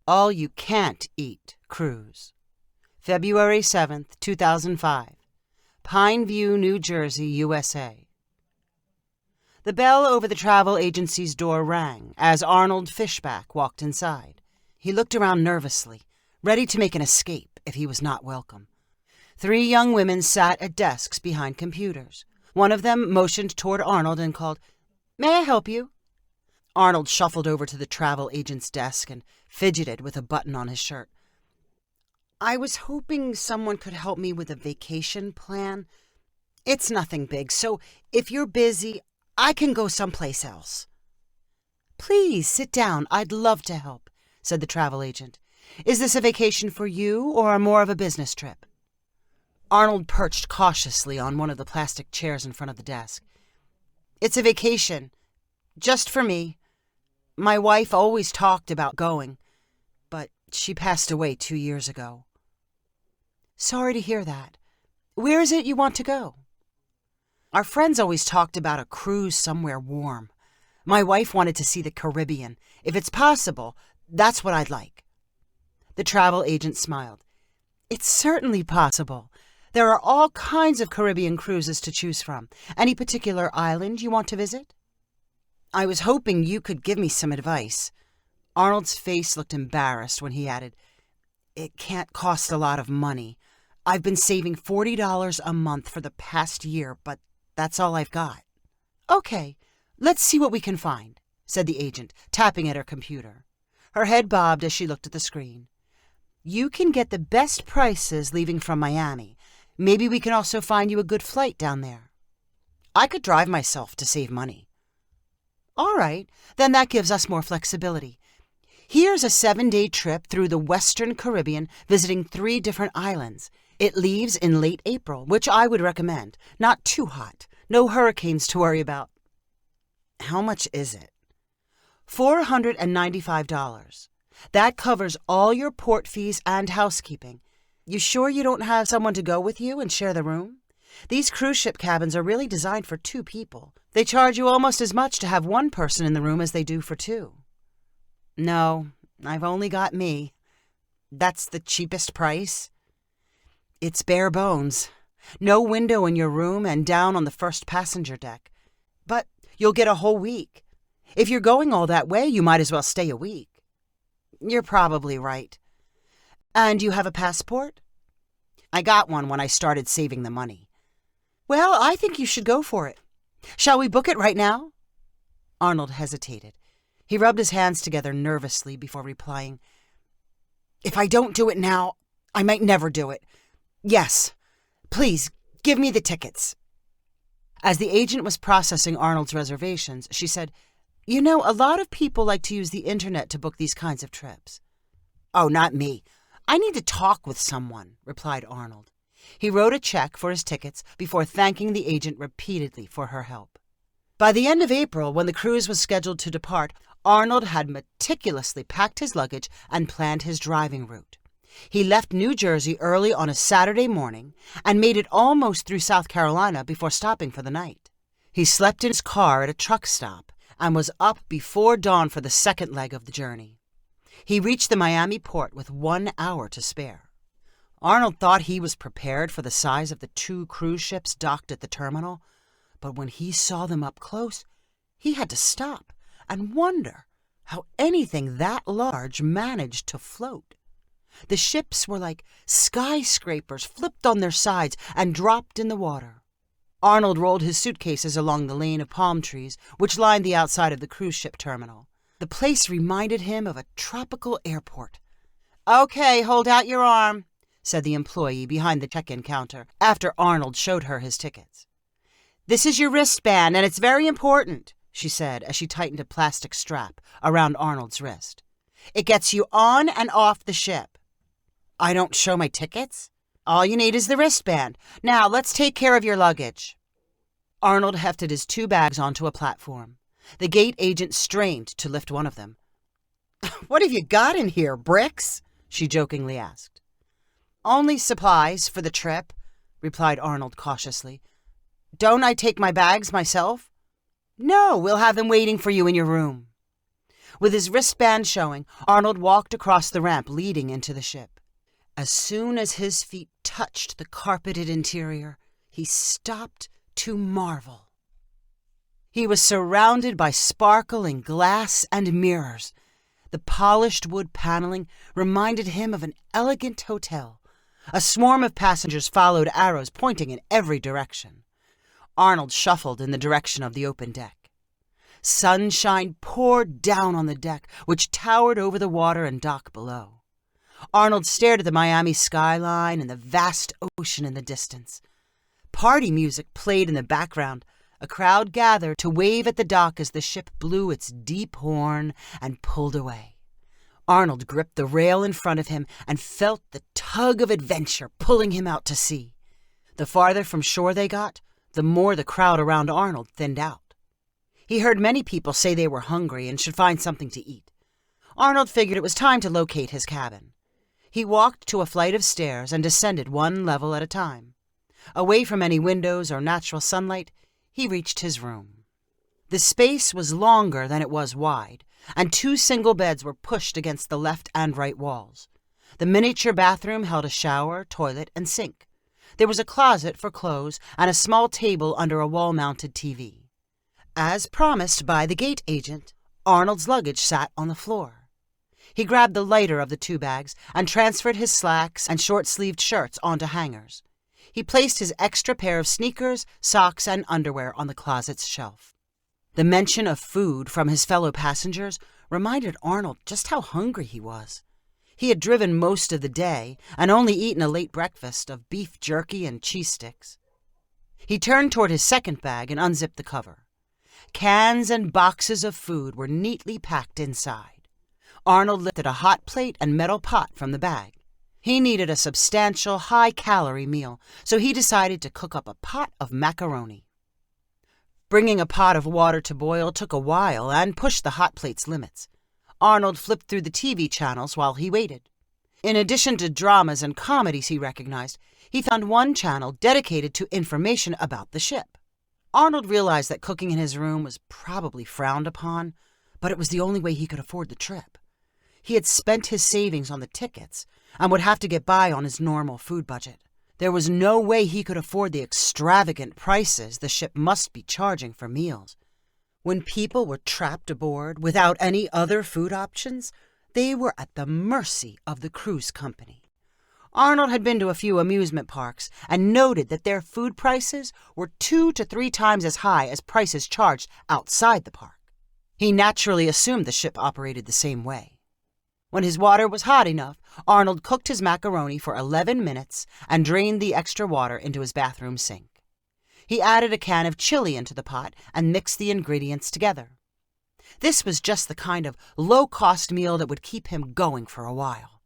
All You Can't Eat Cruise. February 7th, 2005. Pineview, New Jersey, USA. The bell over the travel agency's door rang as Arnold Fishback walked inside. He looked around nervously, ready to make an escape if he was not welcome. 3 young women sat at desks behind computers. One of them motioned toward Arnold and called, "May I help you?" Arnold shuffled over to the travel agent's desk and fidgeted with a button on his shirt. "I was hoping someone could help me with a vacation plan. It's nothing big, so if you're busy, I can go someplace else." "Please sit down. I'd love to help," said the travel agent. "Is this a vacation for you or more of a business trip?" Arnold perched cautiously on one of the plastic chairs in front of the desk. "It's a vacation. Just for me. My wife always talked about going, but she passed away 2 years ago." "Sorry to hear that. Where is it you want to go?" "Our friends always talked about a cruise somewhere warm. My wife wanted to see the Caribbean. If it's possible, that's what I'd like." The travel agent smiled. "It's certainly possible. There are all kinds of Caribbean cruises to choose from. Any particular island you want to visit?" "I was hoping you could give me some advice." Arnold's face looked embarrassed when he added, "It can't cost a lot of money. I've been saving $40 a month for the past year, but that's all I've got." "Okay, let's see what we can find," said the agent, tapping at her computer. Her head bobbed as she looked at the screen. "You can get the best prices leaving from Miami. Maybe we can also find you a good flight down there." "I could drive myself to save money." "All right, then that gives us more flexibility. Here's a 7-day trip through the Western Caribbean, visiting 3 different islands. It leaves in late April, which I would recommend. Not too hot. No hurricanes to worry about." "How much is it?" $495. That covers all your port fees and housekeeping. You sure you don't have someone to go with you and share the room? These cruise ship cabins are really designed for 2 people. They charge you almost as much to have 1 person in the room as they do for 2. "No, I've only got me." "That's the cheapest price?" "It's bare bones. No window in your room and down on the first passenger deck. But you'll get a whole week. If you're going all that way, you might as well stay a week." "You're probably right." "And you have a passport?" "I got one when I started saving the money." "Well, I think you should go for it. Shall we book it right now?" Arnold hesitated. He rubbed his hands together nervously before replying, "If I don't do it now, I might never do it. Yes, please, give me the tickets." As the agent was processing Arnold's reservations, she said, "You know, a lot of people like to use the internet to book these kinds of trips." "Oh, not me. I need to talk with someone," replied Arnold. He wrote a check for his tickets before thanking the agent repeatedly for her help. By the end of April, when the cruise was scheduled to depart, Arnold had meticulously packed his luggage and planned his driving route. He left New Jersey early on a Saturday morning and made it almost through South Carolina before stopping for the night. He slept in his car at a truck stop and was up before dawn for the second leg of the journey. He reached the Miami port with 1 hour to spare. Arnold thought he was prepared for the size of the 2 cruise ships docked at the terminal, but when he saw them up close, he had to stop and wonder how anything that large managed to float. The ships were like skyscrapers flipped on their sides and dropped in the water. Arnold rolled his suitcases along the lane of palm trees which lined the outside of the cruise ship terminal. The place reminded him of a tropical airport. "Okay, hold out your arm," said the employee behind the check-in counter, after Arnold showed her his tickets. "This is your wristband, and it's very important," she said as she tightened a plastic strap around Arnold's wrist. "It gets you on and off the ship." "I don't show my tickets?" "All you need is the wristband. Now, let's take care of your luggage." Arnold hefted his 2 bags onto a platform. The gate agent strained to lift one of them. "What have you got in here, bricks?" she jokingly asked. "Only supplies for the trip," replied Arnold cautiously. "Don't I take my bags myself?" "No, we'll have them waiting for you in your room." With his wristband showing, Arnold walked across the ramp leading into the ship. As soon as his feet touched the carpeted interior, he stopped to marvel. He was surrounded by sparkling glass and mirrors. The polished wood paneling reminded him of an elegant hotel. A swarm of passengers followed arrows pointing in every direction. Arnold shuffled in the direction of the open deck. Sunshine poured down on the deck, which towered over the water and dock below. Arnold stared at the Miami skyline and the vast ocean in the distance. Party music played in the background. A crowd gathered to wave at the dock as the ship blew its deep horn and pulled away. Arnold gripped the rail in front of him and felt the tug of adventure pulling him out to sea. The farther from shore they got, the more the crowd around Arnold thinned out. He heard many people say they were hungry and should find something to eat. Arnold figured it was time to locate his cabin. He walked to a flight of stairs and descended one level at a time. Away from any windows or natural sunlight, he reached his room. The space was longer than it was wide, and 2 single beds were pushed against the left and right walls. The miniature bathroom held a shower, toilet, and sink. There was a closet for clothes and a small table under a wall-mounted TV. As promised by the gate agent, Arnold's luggage sat on the floor. He grabbed the lighter of the 2 bags and transferred his slacks and short-sleeved shirts onto hangers. He placed his extra pair of sneakers, socks, and underwear on the closet's shelf. The mention of food from his fellow passengers reminded Arnold just how hungry he was. He had driven most of the day and only eaten a late breakfast of beef jerky and cheese sticks. He turned toward his second bag and unzipped the cover. Cans and boxes of food were neatly packed inside. Arnold lifted a hot plate and metal pot from the bag. He needed a substantial, high-calorie meal, so he decided to cook up a pot of macaroni. Bringing a pot of water to boil took a while and pushed the hot plate's limits. Arnold flipped through the TV channels while he waited. In addition to dramas and comedies he recognized, he found one channel dedicated to information about the ship. Arnold realized that cooking in his room was probably frowned upon, but it was the only way he could afford the trip. He had spent his savings on the tickets and would have to get by on his normal food budget. There was no way he could afford the extravagant prices the ship must be charging for meals. When people were trapped aboard without any other food options, they were at the mercy of the cruise company. Arnold had been to a few amusement parks and noted that their food prices were 2 to 3 times as high as prices charged outside the park. He naturally assumed the ship operated the same way. When his water was hot enough, Arnold cooked his macaroni for 11 minutes and drained the extra water into his bathroom sink. He added a can of chili into the pot and mixed the ingredients together. This was just the kind of low-cost meal that would keep him going for a while.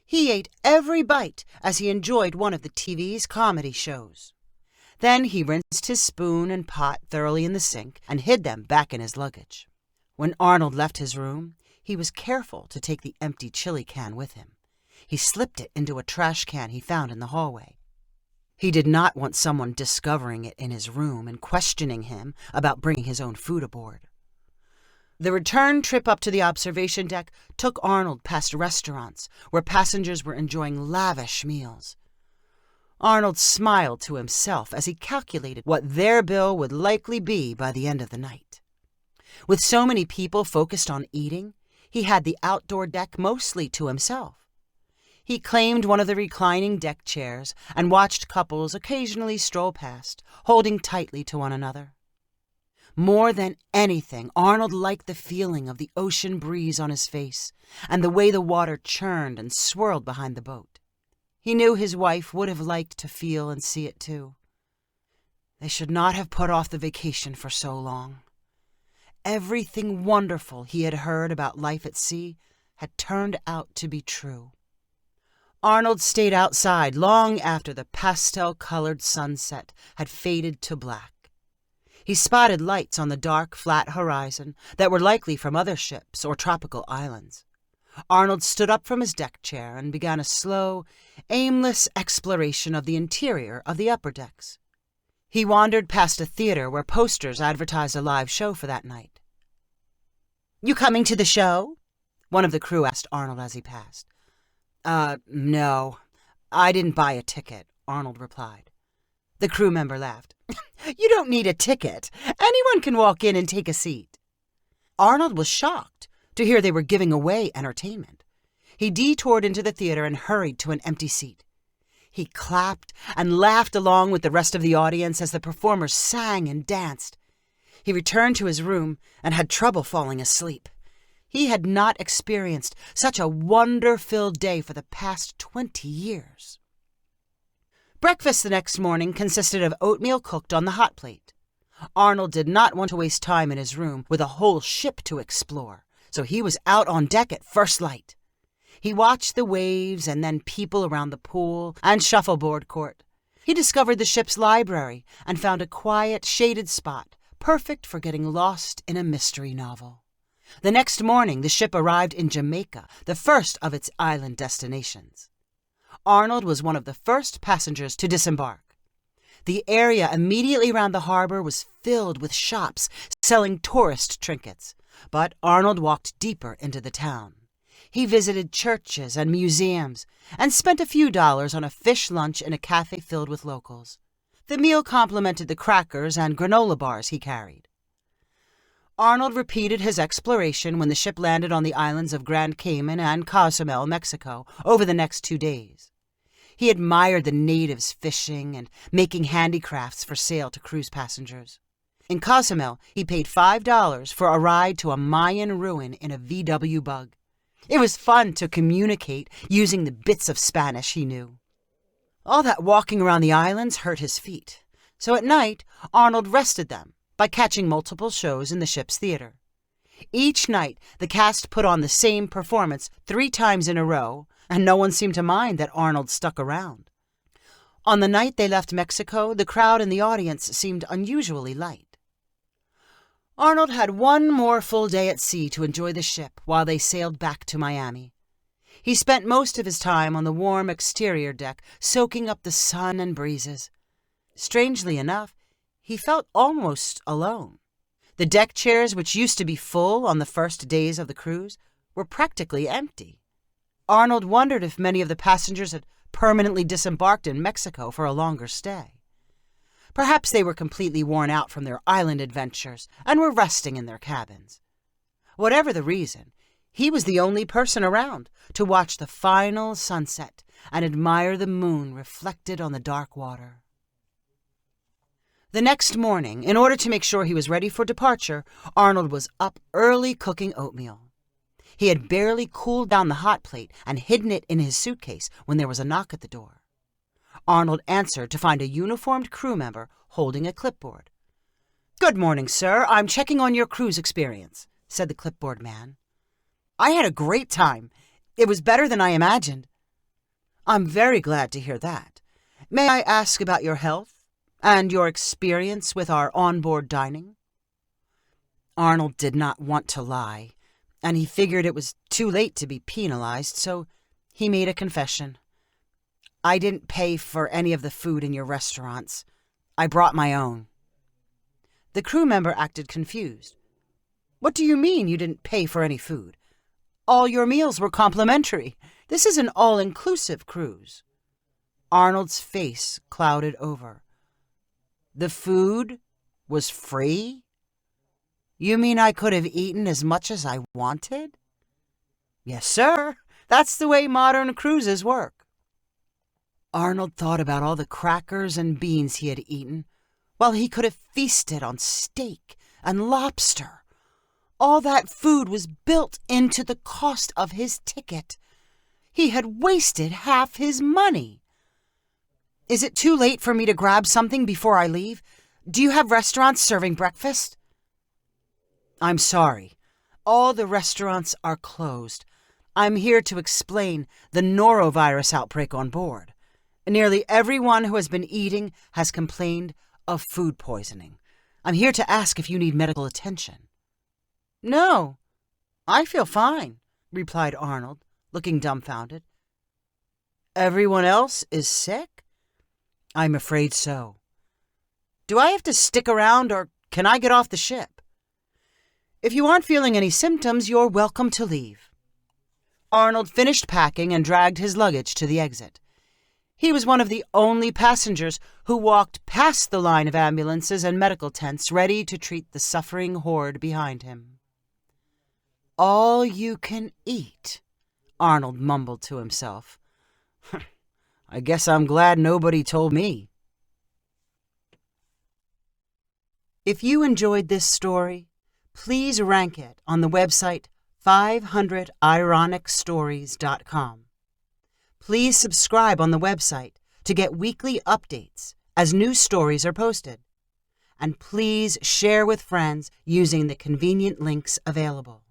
He ate every bite as he enjoyed one of the TV's comedy shows. Then he rinsed his spoon and pot thoroughly in the sink and hid them back in his luggage. When Arnold left his room, he was careful to take the empty chili can with him. He slipped it into a trash can he found in the hallway. He did not want someone discovering it in his room and questioning him about bringing his own food aboard. The return trip up to the observation deck took Arnold past restaurants where passengers were enjoying lavish meals. Arnold smiled to himself as he calculated what their bill would likely be by the end of the night. With so many people focused on eating, he had the outdoor deck mostly to himself. He claimed one of the reclining deck chairs and watched couples occasionally stroll past, holding tightly to one another. More than anything, Arnold liked the feeling of the ocean breeze on his face and the way the water churned and swirled behind the boat. He knew his wife would have liked to feel and see it too. They should not have put off the vacation for so long. Everything wonderful he had heard about life at sea had turned out to be true. Arnold stayed outside long after the pastel-colored sunset had faded to black. He spotted lights on the dark, flat horizon that were likely from other ships or tropical islands. Arnold stood up from his deck chair and began a slow, aimless exploration of the interior of the upper decks. He wandered past a theater where posters advertised a live show for that night. You coming to the show? One of the crew asked Arnold as he passed. No. I didn't buy a ticket, Arnold replied. The crew member laughed. You don't need a ticket. Anyone can walk in and take a seat. Arnold was shocked to hear they were giving away entertainment. He detoured into the theater and hurried to an empty seat. He clapped and laughed along with the rest of the audience as the performers sang and danced. He returned to his room and had trouble falling asleep. He had not experienced such a wonder-filled day for the past 20 years. Breakfast the next morning consisted of oatmeal cooked on the hot plate. Arnold did not want to waste time in his room with a whole ship to explore, so he was out on deck at first light. He watched the waves and then people around the pool and shuffleboard court. He discovered the ship's library and found a quiet, shaded spot, perfect for getting lost in a mystery novel. The next morning, the ship arrived in Jamaica, the first of its island destinations. Arnold was one of the first passengers to disembark. The area immediately around the harbor was filled with shops selling tourist trinkets, but Arnold walked deeper into the town. He visited churches and museums and spent a few dollars on a fish lunch in a cafe filled with locals. The meal complemented the crackers and granola bars he carried. Arnold repeated his exploration when the ship landed on the islands of Grand Cayman and Cozumel, Mexico, over the next 2 days. He admired the natives fishing and making handicrafts for sale to cruise passengers. In Cozumel, he paid $5 for a ride to a Mayan ruin in a VW bug. It was fun to communicate using the bits of Spanish he knew. All that walking around the islands hurt his feet, so at night Arnold rested them by catching multiple shows in the ship's theater. Each night, the cast put on the same performance 3 times in a row, and no one seemed to mind that Arnold stuck around. On the night they left Mexico, the crowd in the audience seemed unusually light. Arnold had one more full day at sea to enjoy the ship while they sailed back to Miami. He spent most of his time on the warm exterior deck, soaking up the sun and breezes. Strangely enough, he felt almost alone. The deck chairs, which used to be full on the first days of the cruise, were practically empty. Arnold wondered if many of the passengers had permanently disembarked in Mexico for a longer stay. Perhaps they were completely worn out from their island adventures and were resting in their cabins. Whatever the reason, he was the only person around to watch the final sunset and admire the moon reflected on the dark water. The next morning, in order to make sure he was ready for departure, Arnold was up early cooking oatmeal. He had barely cooled down the hot plate and hidden it in his suitcase when there was a knock at the door. Arnold answered to find a uniformed crew member holding a clipboard. "Good morning, sir. I'm checking on your cruise experience," said the clipboard man. "I had a great time. It was better than I imagined." "I'm very glad to hear that. May I ask about your health and your experience with our onboard dining?" Arnold did not want to lie, and he figured it was too late to be penalized, so he made a confession. "I didn't pay for any of the food in your restaurants. I brought my own." The crew member acted confused. "What do you mean you didn't pay for any food? All your meals were complimentary. This is an all-inclusive cruise." Arnold's face clouded over. "The food was free? You mean I could have eaten as much as I wanted?" "Yes, sir. That's the way modern cruises work." Arnold thought about all the crackers and beans he had eaten, while he could have feasted on steak and lobster. All that food was built into the cost of his ticket. He had wasted half his money. "Is it too late for me to grab something before I leave? Do you have restaurants serving breakfast?" "I'm sorry. All the restaurants are closed. I'm here to explain the norovirus outbreak on board. Nearly everyone who has been eating has complained of food poisoning. I'm here to ask if you need medical attention." "No, I feel fine," replied Arnold, looking dumbfounded. "Everyone else is sick?" "I'm afraid so." "Do I have to stick around or can I get off the ship?" If you aren't feeling any symptoms, you're welcome to leave." Arnold finished packing and dragged his luggage to the exit. He was one of the only passengers who walked past the line of ambulances and medical tents ready to treat the suffering horde behind him. "All you can eat," Arnold mumbled to himself. "I guess I'm glad nobody told me." If you enjoyed this story, please rank it on the website 500ironicstories.com. Please subscribe on the website to get weekly updates as new stories are posted. And please share with friends using the convenient links available.